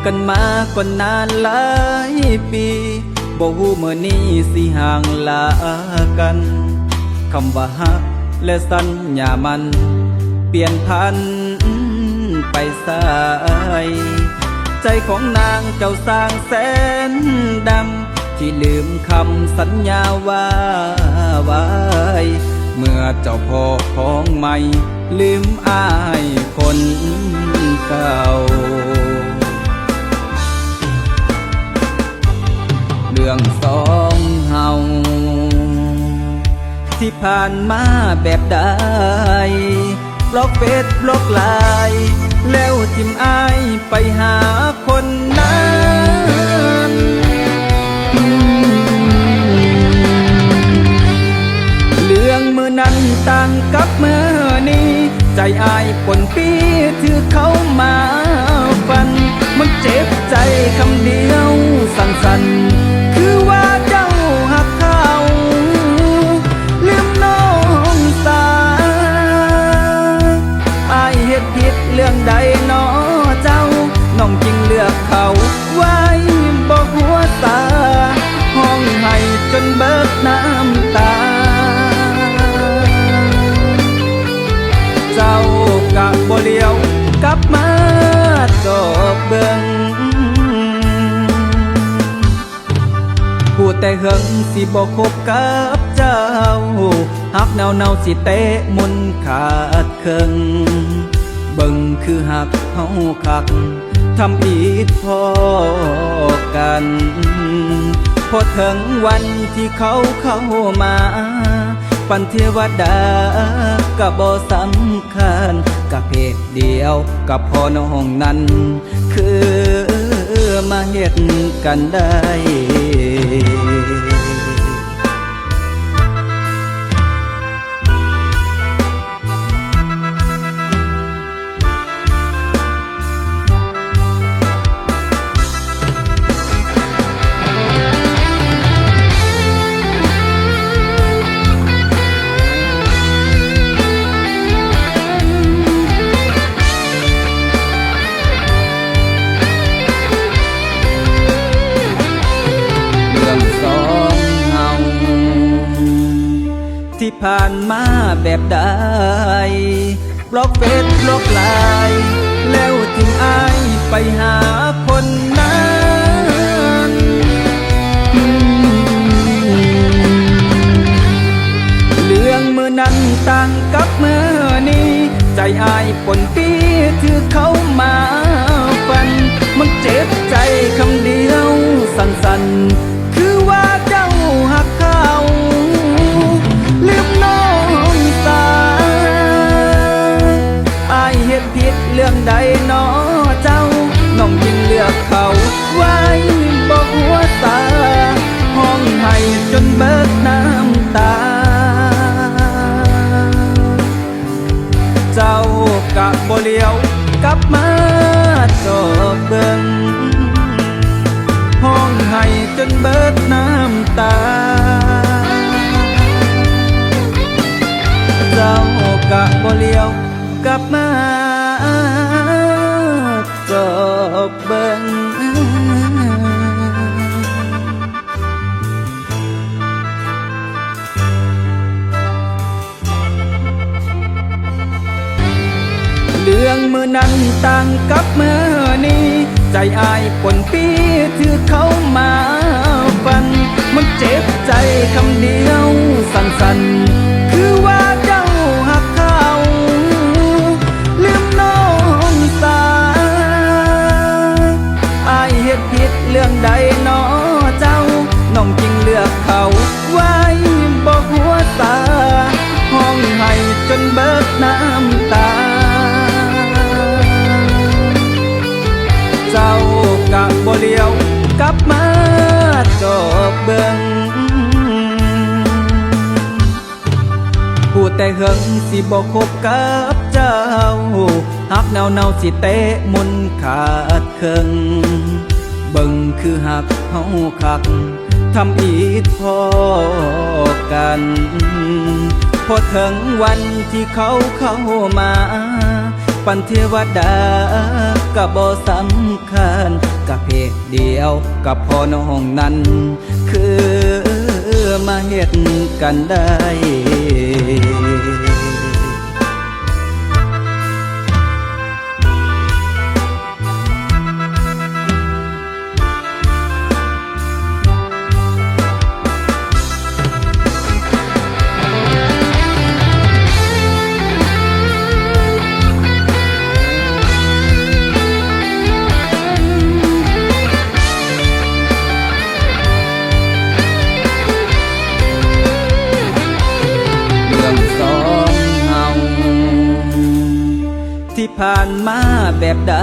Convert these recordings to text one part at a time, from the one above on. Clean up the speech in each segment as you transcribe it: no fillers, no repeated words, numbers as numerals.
กันมาก่อนนานหลายปีบ่ฮู้มื้อนี้สิห่างลากันคำว่าฮักและสัญญามันเปลี่ยนพันไปสายใจของนางเจ้าสร้างแสนดำที่ลืมคำสัญญาว่าไว้เมื่อเจ้าพอของใหม่ลืมอายคนเก่าเรื่องสองเฮาที่ผ่านมาแบบใดบล็อกเฟซบล็อกไลน์แล้วทิมอายไปหาคนนั้นเรื่องมือนั้นต่างกับมือนี้ใจอายปนปีถือเขามาฟันมันเจ็บใจคำเดียวสั้นๆคือว่าเจ้าหักเขาลืมน้องสาอายเฮ็ดผิดเรื่องใดน้อเจ้าน้องจึงเลือกเขาไว้บ่หัวตาห้องให้จนเบิดน้ำตาเจ้ากะบ่เลี้ยวกลับมาตอบเบิ่งพูดแต่เฮิงสิบ่คบกับเจ้าฮักแนวสิเตะมุนขาดเคิงเบิ่งคือหักเฮาคักทำผิดพอกันพอถึงวันที่เขาเข้ามาปันเทวดาก็บ่สำคัญกับเพศเดียวกับพ่อน้องนั้นคือมาเฮ็ดกันได้ที่ผ่านมาแบบใดบล็อกเฟซบล็อกไลน์แล้วทิ้งอายไปหาคนนั้นเรื่องมือนั้นต่างกับมือนี้ใจอายปนปีถือเขามาฟันมันเจ็บใจคำเดียวสั้นๆคือว่าเจ้าหักเขาลืมน้องสาอายเฮ็ดผิดเรื่องใดน้อเจ้าน้องจึงเลือกเขาไว้บ่หัวตาห้องให้จนเบิดน้ำตาเจ้ากะบ่เลี้ยวกลับมาตอบเบิ่งห้องให้จนเบิดน้ำตาเจ้ากะบ่เลี้ยวกลับมาจบเบิ่งเรื่องมือนั้นต่างกับมือนี้ใจอายปนปีถือเขามาฟันมันเจ็บใจคำเดียวสั้นๆคือว่าเจ้าหักเขาลืมน้องสาอายเฮ็ดผิดเรื่องใดน้อเจ้าน้องจึงเลือกเขาไว้บ่หัวตาห้องให้จนเบิดน้ำตาเจ้ากะบ่เลี้ยวกลับมาจบเบิ่งพูดแต่เฮิงสิบ่คบกับเจ้าฮักแนวสิเตะมุนขาดเคิงเบิ่งคือหักเฮาคักทำผิดพอกัน พอถึงวันที่เขาเข้ามาปันเทวดา ก็บ่สำคัญกับเพศเดียวกับพ่อน้องนั้น คือมาเฮ็ดกันได้ ที่ผ่านมาแบบใด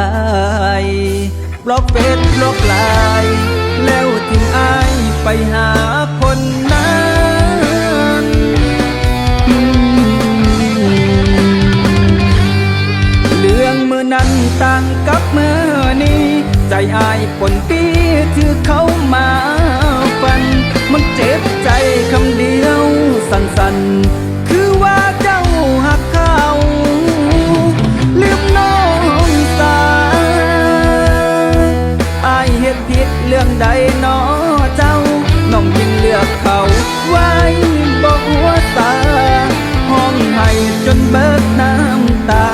บล็อกเฟซบล็อกไลน์แล้วทิ้งอายไปหาคนนั้นเรื่องมือนั้นต่างกับมือนี้ใจอายปนปีที่เขามาฟันมันเจ็บใจคำเดียวสั้นๆคือว่าเจ้าหักเขาลืมน้องสาอายเฮ็ดผิดเรื่องใดน้อเจ้าน้องยิ่งเลือกเขาไว้บอกหัวตาห้องให้จนเบิดน้ำตา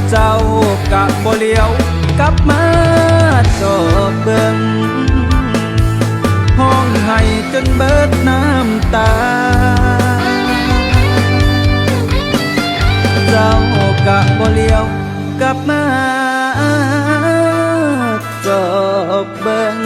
เจ้ากะบ่เลี้ยวกลับมาจอบเบิ่งห้องให้จนเบิดน้ำตาเจ้ากะบ่เลี้ยวกลับมาจอบเบิ่ง